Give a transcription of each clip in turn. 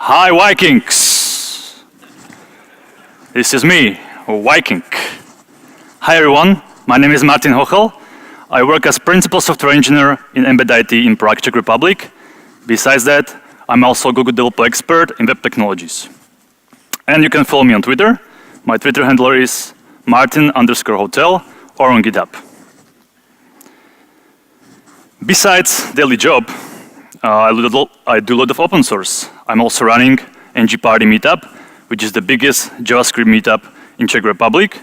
Hi, Vikings! This is me, Viking. Hi, everyone. My name is Martin Hochel. I work as principal software engineer in embedded IT in Prague, Czech Republic. Besides that, I'm also a Google developer expert in web technologies. And you can follow me on Twitter. My Twitter handle is Martin_Hotel or on GitHub. Besides daily job, I do a lot of open source. I'm also running NG Party Meetup, which is the biggest JavaScript meetup in Czech Republic,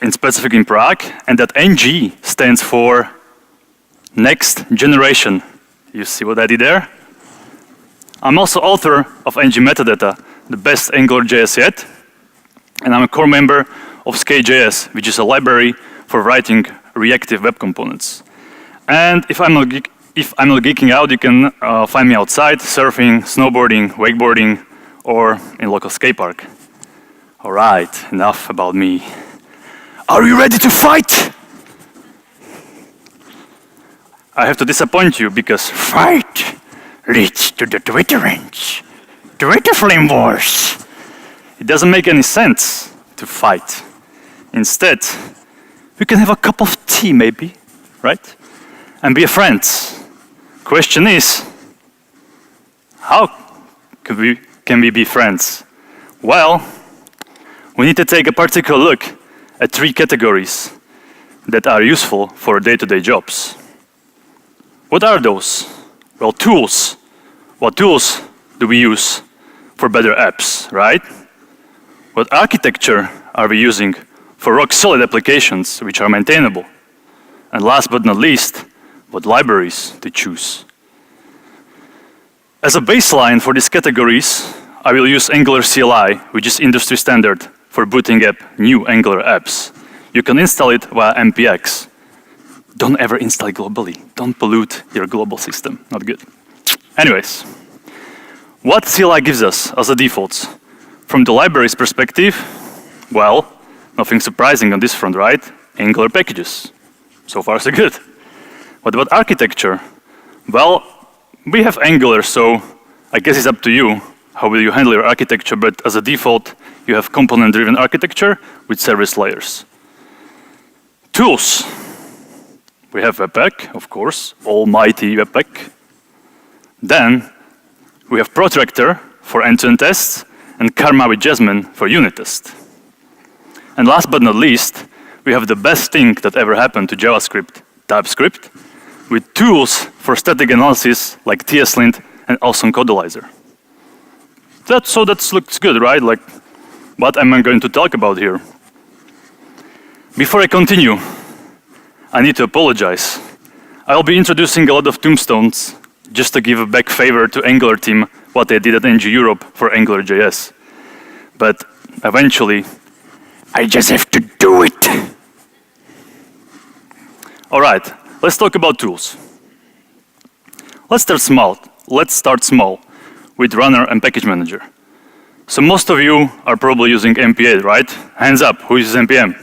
in specific in Prague, and that NG stands for Next Generation. You see what I did there? I'm also author of NG Metadata, the best AngularJS yet, and I'm a core member of Skate.js, which is a library for writing reactive web components. And if I'm not geeking out, you can find me outside, surfing, snowboarding, wakeboarding, or in local skate park. All right, enough about me. Are you ready to fight? I have to disappoint you because fight leads to the Twitterings, Twitter flame wars. It doesn't make any sense to fight. Instead, we can have a cup of tea maybe, right? And be friends. Question is, how can we be friends? Well, we need to take a particular look at 3 categories that are useful for day-to-day jobs. What are those? Well, tools. What tools do we use for better apps, right? What architecture are we using for rock-solid applications which are maintainable? And last but not least, what libraries to choose. As a baseline for these categories, I will use Angular CLI, which is industry standard for booting up new Angular apps. You can install it via npx. Don't ever install it globally. Don't pollute your global system. Not good. Anyways, what CLI gives us as a defaults? From the library's perspective, well, nothing surprising on this front, right? Angular packages. So far, so good. What about architecture? Well, we have Angular, so I guess it's up to you. How will you handle your architecture? But as a default, you have component-driven architecture with service layers. Tools. We have Webpack, of course, almighty Webpack. Then we have Protractor for end-to-end tests and Karma with Jasmine for unit test. And last but not least, we have the best thing that ever happened to JavaScript, TypeScript, with tools for static analysis like TSLint and Awesome Codalyzer. That looks good, right? Like, what am I going to talk about here? Before I continue, I need to apologize. I'll be introducing a lot of tombstones just to give a back favor to Angular team what they did at NG Europe for AngularJS. But eventually, I just have to do it. All right, let's talk about tools. Let's start small with Runner and Package Manager. So most of you are probably using npm, right? Hands up, who uses npm?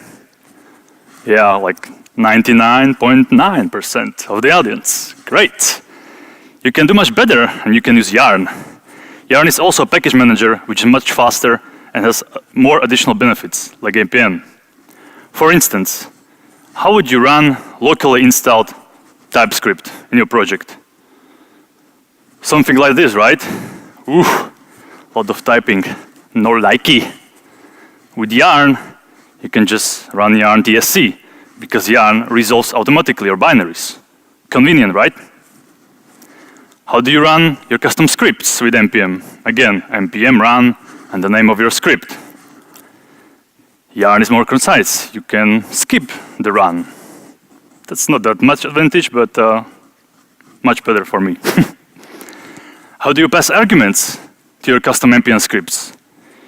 Yeah, like 99.9% of the audience. Great. You can do much better and you can use Yarn. Yarn is also a package manager which is much faster and has more additional benefits like npm. For instance, how would you run locally installed TypeScript in your project? Something like this, right? Ooh, a lot of typing, no likey. With Yarn, you can just run Yarn TSC because Yarn resolves automatically your binaries. Convenient, right? How do you run your custom scripts with npm? Again, npm run and the name of your script. Yarn is more concise. You can skip the run. That's not that much advantage, but much better for me. How do you pass arguments to your custom npm scripts?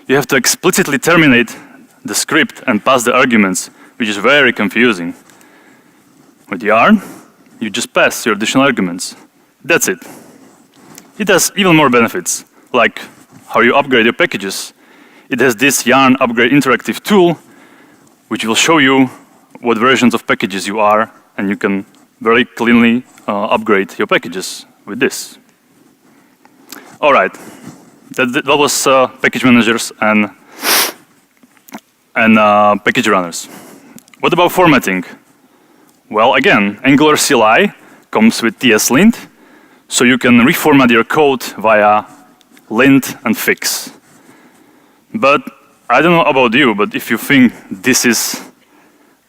You have to explicitly terminate the script and pass the arguments, which is very confusing. With Yarn, you just pass your additional arguments. That's it. It has even more benefits, like how you upgrade your packages. It has this Yarn Upgrade Interactive tool, which will show you what versions of packages you are, and you can very cleanly upgrade your packages with this. All right, that was package managers and package runners. What about formatting? Well, again, Angular CLI comes with TS-lint, so you can reformat your code via lint and fix. But I don't know about you, but if you think this is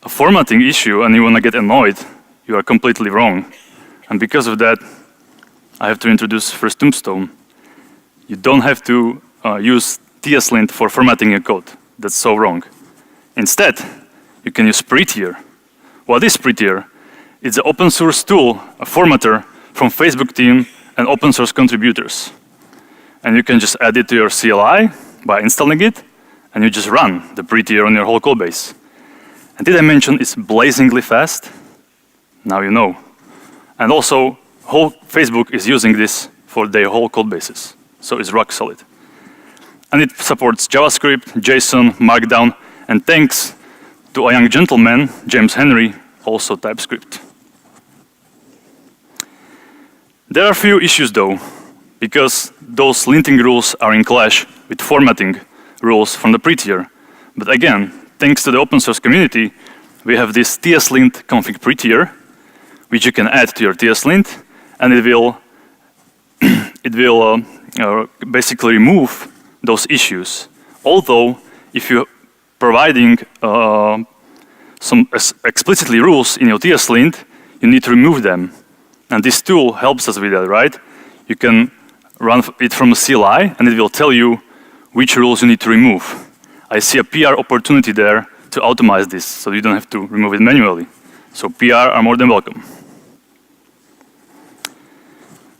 a formatting issue and you want to get annoyed, you are completely wrong. And because of that, I have to introduce first tombstone. You don't have to use TS-lint for formatting your code. That's so wrong. Instead, you can use Prettier. What is Prettier? It's an open source tool, a formatter from Facebook team and open source contributors. And you can just add it to your CLI by installing it, and you just run the Prettier on your whole code base. And did I mention it's blazingly fast? Now you know. And also, whole Facebook is using this for their whole code bases. So it's rock solid. And it supports JavaScript, JSON, Markdown, and thanks to a young gentleman, James Henry, also TypeScript. There are a few issues though, because those linting rules are in clash with formatting rules from the Prettier. But again, thanks to the open source community, we have this TS-lint config Prettier, which you can add to your TS-lint, and it will basically remove those issues. Although, if you're providing some explicitly rules in your TS-lint, you need to remove them. And this tool helps us with that, right? You can run it from a CLI, and it will tell you which rules you need to remove. I see a PR opportunity there to automate this, so you don't have to remove it manually. So PR are more than welcome.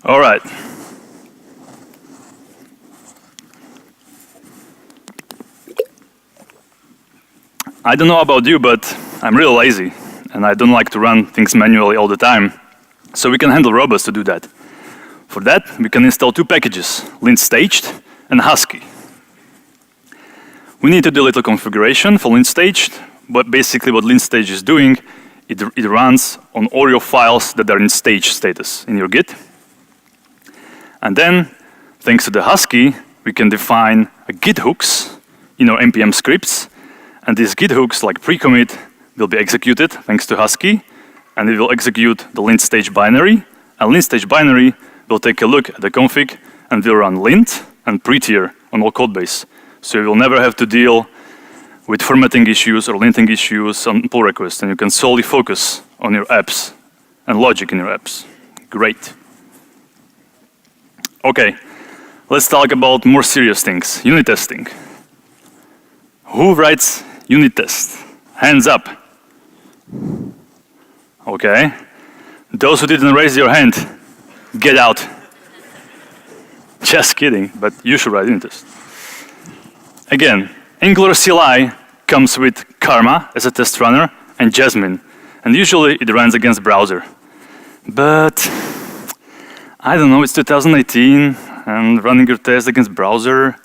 All right. I don't know about you, but I'm real lazy, and I don't like to run things manually all the time. So we can handle robots to do that. For that, we can install two packages, lint staged and husky. We need to do a little configuration for lint staged, but basically what lint staged is doing, it runs on all your files that are in stage status in your Git. And then, thanks to the husky, we can define a Git hooks in our npm scripts. And these Git hooks, like pre-commit, will be executed thanks to husky, and it will execute the lint stage binary. And lint stage binary will take a look at the config and will run lint and prettier on all code base. So you will never have to deal with formatting issues or linting issues on pull requests, and you can solely focus on your apps and logic in your apps. Great. Okay, let's talk about more serious things, unit testing. Who writes unit test? Hands up. Okay. Those who didn't raise your hand, get out. Just kidding, but you should write unit test. Again, Angular CLI comes with Karma as a test runner and Jasmine, and usually it runs against browser. But I don't know, it's 2018, and running your test against browser,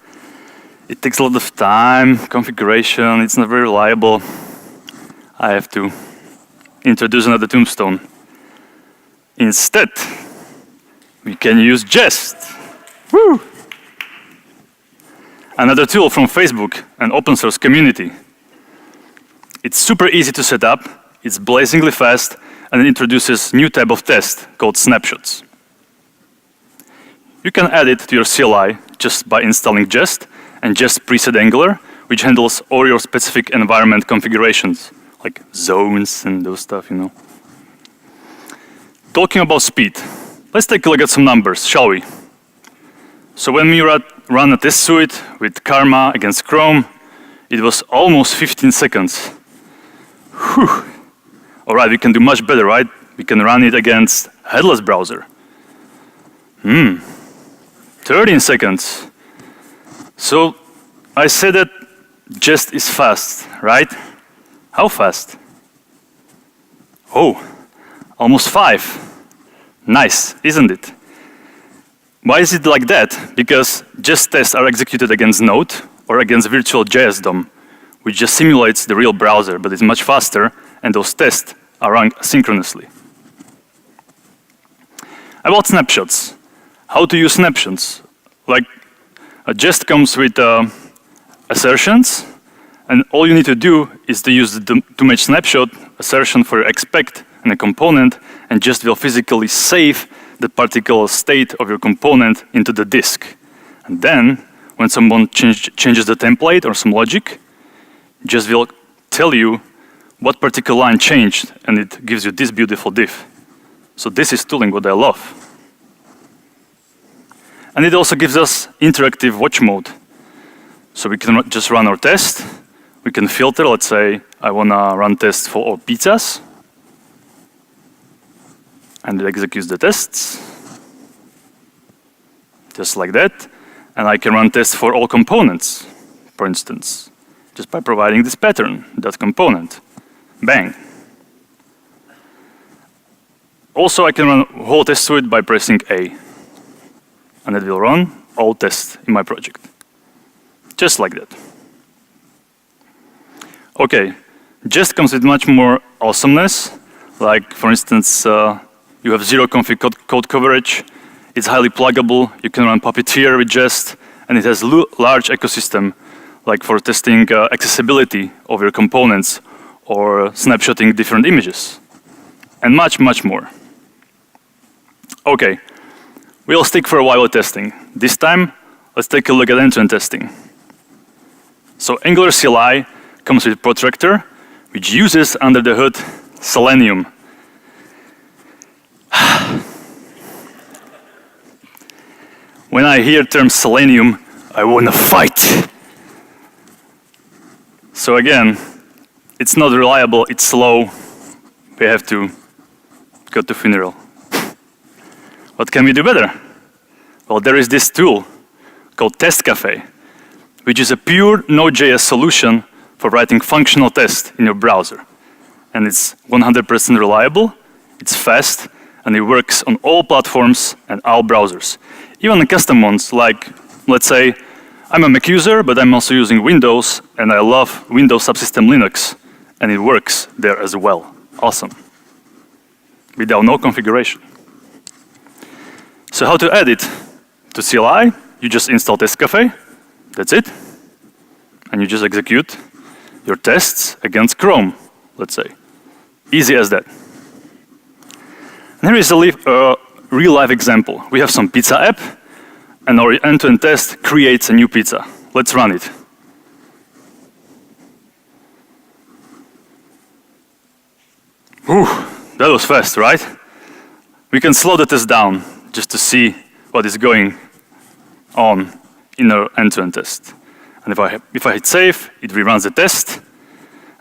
it takes a lot of time, configuration, it's not very reliable. I have to introduce another tombstone. Instead, we can use Jest. Woo! Another tool from Facebook, an open source community. It's super easy to set up, it's blazingly fast, and it introduces a new type of test called snapshots. You can add it to your CLI just by installing Jest and Jest preset Angular, which handles all your specific environment configurations, like zones and those stuff, you know. Talking about speed, let's take a look at some numbers, shall we? So when we run a test suite with Karma against Chrome, it was almost 15 seconds. Whew. All right, we can do much better, right? We can run it against headless browser. 13 seconds. So I said that Jest is fast, right? How fast? Oh, almost 5. Nice, isn't it? Why is it like that? Because Jest tests are executed against Node or against virtual JS DOM, which just simulates the real browser, but it's much faster, and those tests are run asynchronously. About snapshots. How to use snapshots? Like, A jest comes with assertions, and all you need to do is to use the to-match snapshot assertion for your expect and a component, and just will physically save the particular state of your component into the disk. And then, when someone changes the template or some logic, just will tell you what particular line changed, and it gives you this beautiful diff. So this is tooling what I love. And it also gives us interactive watch mode. So we can just run our test. We can filter, let's say, I want to run tests for all pizzas. And it executes the tests. Just like that. And I can run tests for all components, for instance, just by providing this pattern, that component. Bang. Also, I can run whole test suite by pressing A. And it will run all tests in my project. Just like that. Okay, jest comes with much more awesomeness. Like, for instance, you have zero config code coverage. It's highly pluggable. You can run Puppeteer with jest, and it has large ecosystem, like for testing accessibility of your components or snapshotting different images, and much, much more. Okay, we'll stick for a while with testing. This time, let's take a look at end-to-end testing. So Angular CLI comes with Protractor, which uses under the hood Selenium. When I hear term Selenium, I want to fight. So again, it's not reliable, it's slow. We have to go to funeral. What can we do better? Well, there is this tool called Test Cafe, which is a pure Node.js solution for writing functional tests in your browser. And it's 100% reliable, it's fast, and it works on all platforms and all browsers. Even the custom ones, like, let's say, I'm a Mac user, but I'm also using Windows, and I love Windows Subsystem Linux, and it works there as well. Awesome. Without no configuration. So how to add it to CLI? You just install Test Cafe, that's it. And you just execute your tests against Chrome, let's say. Easy as that. And here is a real-life example. We have some pizza app, and our end-to-end test creates a new pizza. Let's run it. Whew, that was fast, right? We can slow the test down just to see what is going on in our end-to-end test. And if I hit save, it reruns the test,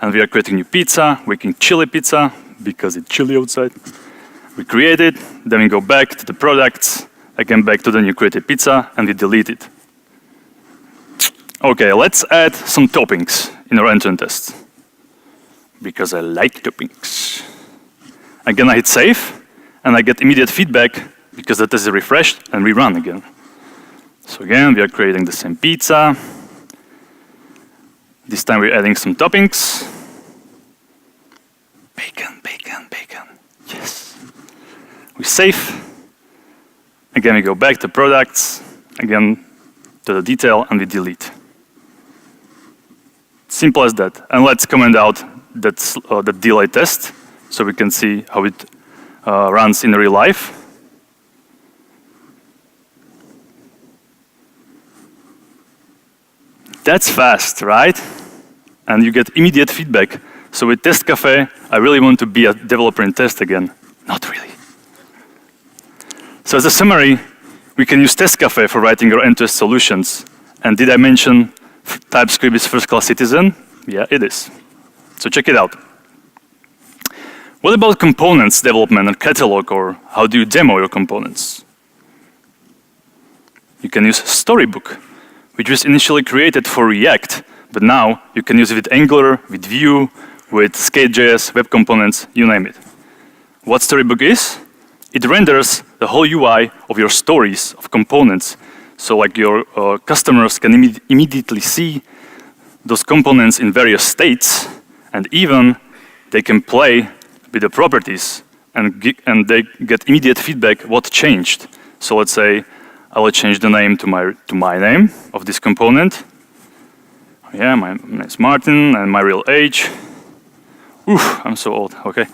and we are creating new pizza, making chili pizza, because it's chilly outside. We create it, then we go back to the products, again back to the new created pizza, and we delete it. Okay, let's add some toppings in our end-to-end test. Because I like toppings. Again, I hit save, and I get immediate feedback because the test is refreshed and rerun again. So again, we are creating the same pizza. This time we're adding some toppings. Bacon, bacon, bacon. Yes. We save. Again, we go back to products. Again, to the detail, and we delete. Simple as that. And let's comment out that delay test so we can see how it runs in real life. That's fast, right? And you get immediate feedback. So with Test Cafe, I really want to be a developer in test again. Not really. So as a summary, we can use Test Cafe for writing our end-to-end solutions. And did I mention TypeScript is first-class citizen? Yeah, it is. So check it out. What about components development and catalog, or how do you demo your components? You can use Storybook, which was initially created for React, but now you can use it with Angular, with Vue, with Skate.js, web components, you name it. What Storybook is? It renders the whole UI of your stories of components. So like your customers can immediately see those components in various states, and even they can play with the properties and they get immediate feedback what changed. So let's say I will change the name to my name of this component. Yeah, my name is Martin, and my real age. Oof, I'm so old. Okay,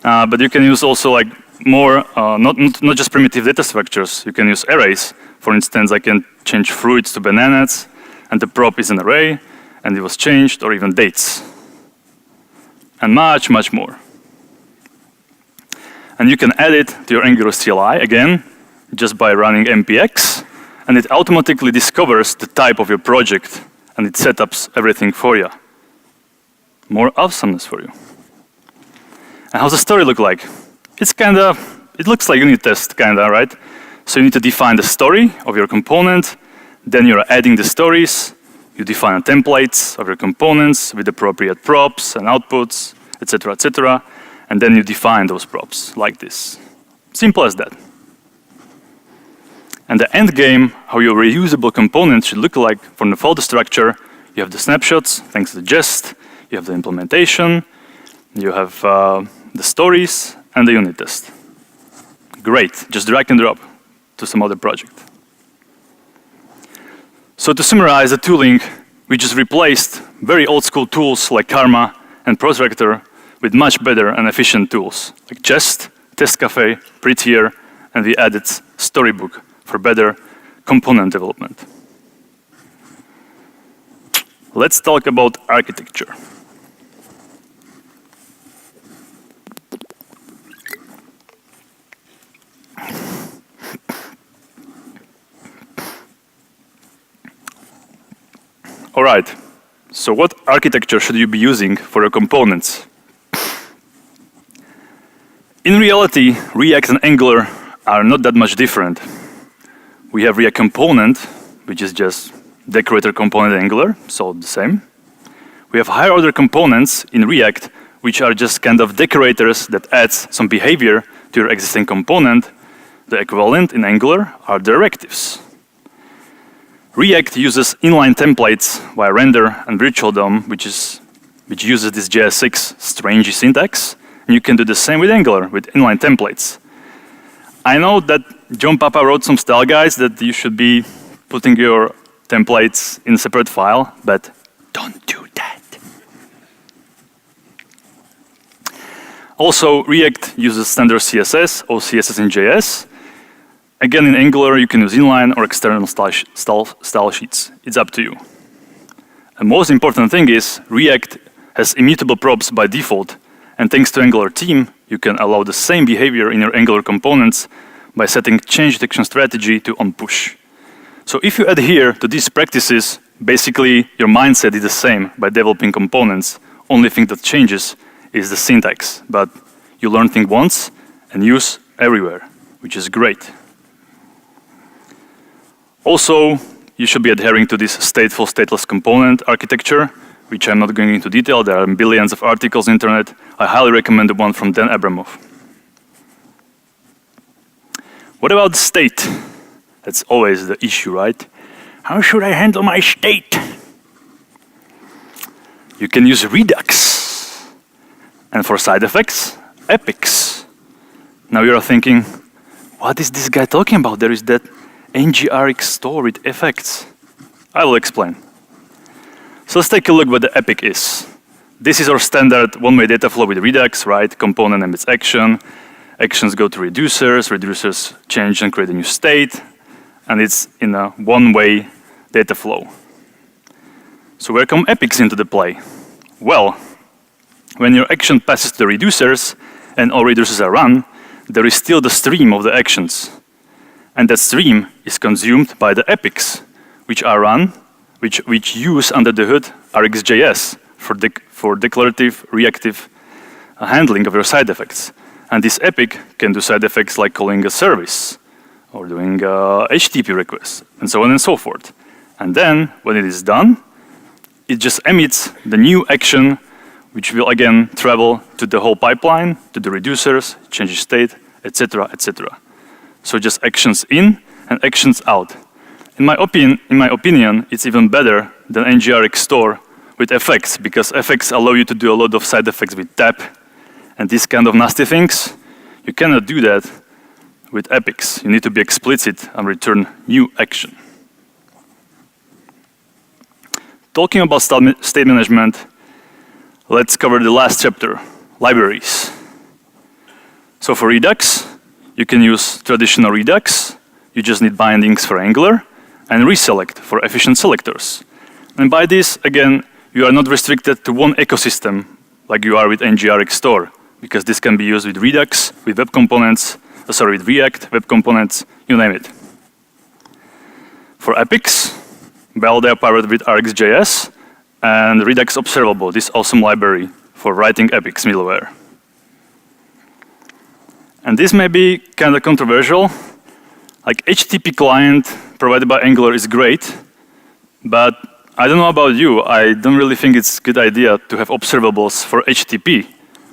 but you can use also like more, not just primitive data structures. You can use arrays. For instance, I can change fruits to bananas, and the prop is an array, and it was changed, or even dates, and much, much more. And you can add it to your Angular CLI again, just by running npx, and it automatically discovers the type of your project, and it setups everything for you. More awesomeness for you. And how's the story look like? It looks like unit test kinda, right? So you need to define the story of your component, then you're adding the stories, you define templates of your components with appropriate props and outputs, etc., and then you define those props like this. Simple as that. And the end game, how your reusable components should look like from the folder structure, you have the snapshots, thanks to the jest, you have the implementation, you have the stories, and the unit test. Great, just drag and drop to some other project. So to summarize the tooling, we just replaced very old school tools like Karma and Protractor with much better and efficient tools like Jest, Test Cafe, Prettier, and we added Storybook for better component development. Let's talk about architecture. All right, so what architecture should you be using for your components? In reality, React and Angular are not that much different. We have React component, which is just decorator component in Angular, so the same. We have higher order components in React, which are just kind of decorators that adds some behavior to your existing component. The equivalent in Angular are directives. React uses inline templates via render and virtual DOM, which uses this JS6 strange syntax. And you can do the same with Angular, with inline templates. I know that John Papa wrote some style guides that you should be putting your templates in a separate file, but don't do that. Also, React uses standard CSS or CSS in JS. Again, in Angular, you can use inline or external style sheets. It's up to you. And most important thing is, React has immutable props by default. And thanks to Angular team, you can allow the same behavior in your Angular components by setting change detection strategy to on push. So if you adhere to these practices, basically your mindset is the same by developing components. Only thing that changes is the syntax. But you learn things once and use everywhere, which is great. Also, you should be adhering to this stateful, stateless component architecture, which I'm not going into detail. There are billions of articles on the internet. I highly recommend the one from Dan Abramov. What about the state? That's always the issue, right? How should I handle my state? You can use Redux. And for side effects, epics. Now you're thinking, what is this guy talking about? There is that ngRx store with effects. I will explain. So let's take a look what the epic is. This is our standard one-way data flow with Redux, right? Component emits action. Actions go to reducers. Reducers change and create a new state. And it's in a one-way data flow. So where come epics into the play? Well, when your action passes to the reducers and all reducers are run, there is still the stream of the actions. And that stream is consumed by the epics, which are run, which use under the hood RxJS for declarative, reactive handling of your side effects. And this epic can do side effects like calling a service or doing HTTP requests and so on and so forth. And then when it is done, it just emits the new action, which will again travel to the whole pipeline, to the reducers, change state, etc., etc. So just actions in and actions out. In my opinion, it's even better than ngRx store with effects, because effects allow you to do a lot of side effects with tap and these kind of nasty things. You cannot do that with epics. You need to be explicit and return new action. Talking about state management, let's cover the last chapter, libraries. So for Redux, you can use traditional Redux. You just need bindings for Angular and reselect for efficient selectors. And by this, again, you are not restricted to one ecosystem like you are with ngRx Store, because this can be used with Redux, with web components, with React, web components, you name it. For epics, well, they are powered with RxJS and Redux Observable, this awesome library for writing epics middleware. And this may be kind of controversial. Like HTTP client provided by Angular is great, but I don't know about you, I don't really think it's a good idea to have observables for HTTP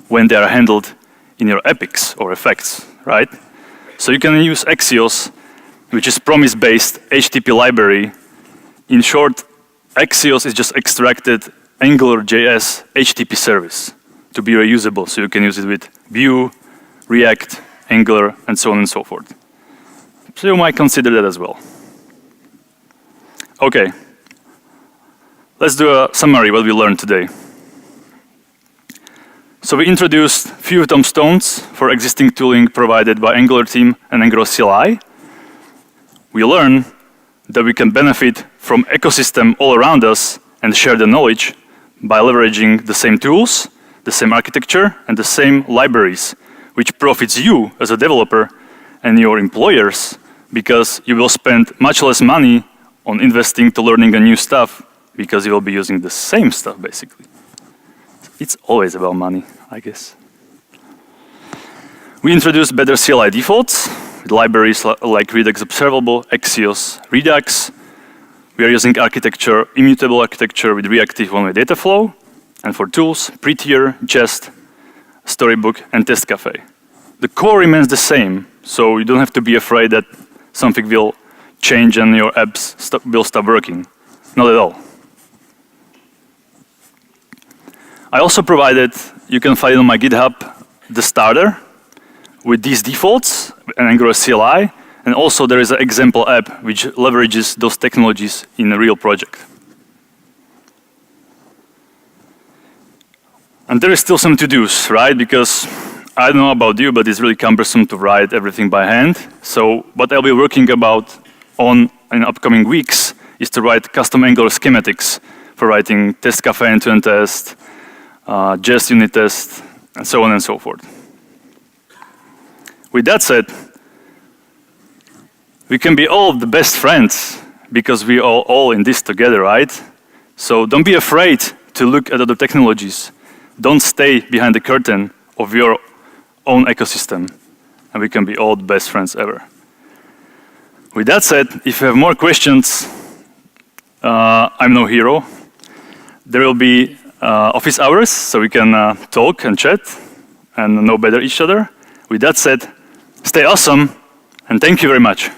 when they are handled in your epics or effects, right? So you can use Axios, which is promise-based HTTP library. In short, Axios is just extracted AngularJS HTTP service to be reusable, so you can use it with Vue, React, Angular, and so on and so forth. So you might consider that as well. Okay, let's do a summary of what we learned today. So we introduced few tombstones for existing tooling provided by Angular team and Angular CLI. We learned that we can benefit from ecosystem all around us and share the knowledge by leveraging the same tools, the same architecture, and the same libraries, which profits you as a developer and your employers, because you will spend much less money on investing to learning a new stuff, because you will be using the same stuff, basically. It's always about money, I guess. We introduced better CLI defaults with libraries like Redux Observable, Axios, Redux. We are using architecture, immutable architecture with reactive one-way data flow. And for tools, Prettier, Jest, Storybook, and Test Cafe. The core remains the same, so you don't have to be afraid that something will change and your apps will stop working. Not at all. I also provided, you can find it on my GitHub, the starter with these defaults and Angular CLI, and also there is an example app which leverages those technologies in a real project. And there is still some to-dos, right? Because I don't know about you, but it's really cumbersome to write everything by hand. So what I'll be working about in upcoming weeks is to write custom Angular schematics for writing Test Cafe end-to-end test, Jest unit test, and so on and so forth. With that said, we can be all the best friends because we are all in this together, right? So don't be afraid to look at other technologies. Don't stay behind the curtain of your own ecosystem, and we can be all the best friends ever. With that said, if you have more questions, I'm no hero. There will be office hours, so we can talk and chat and know better each other. With that said, stay awesome, and thank you very much.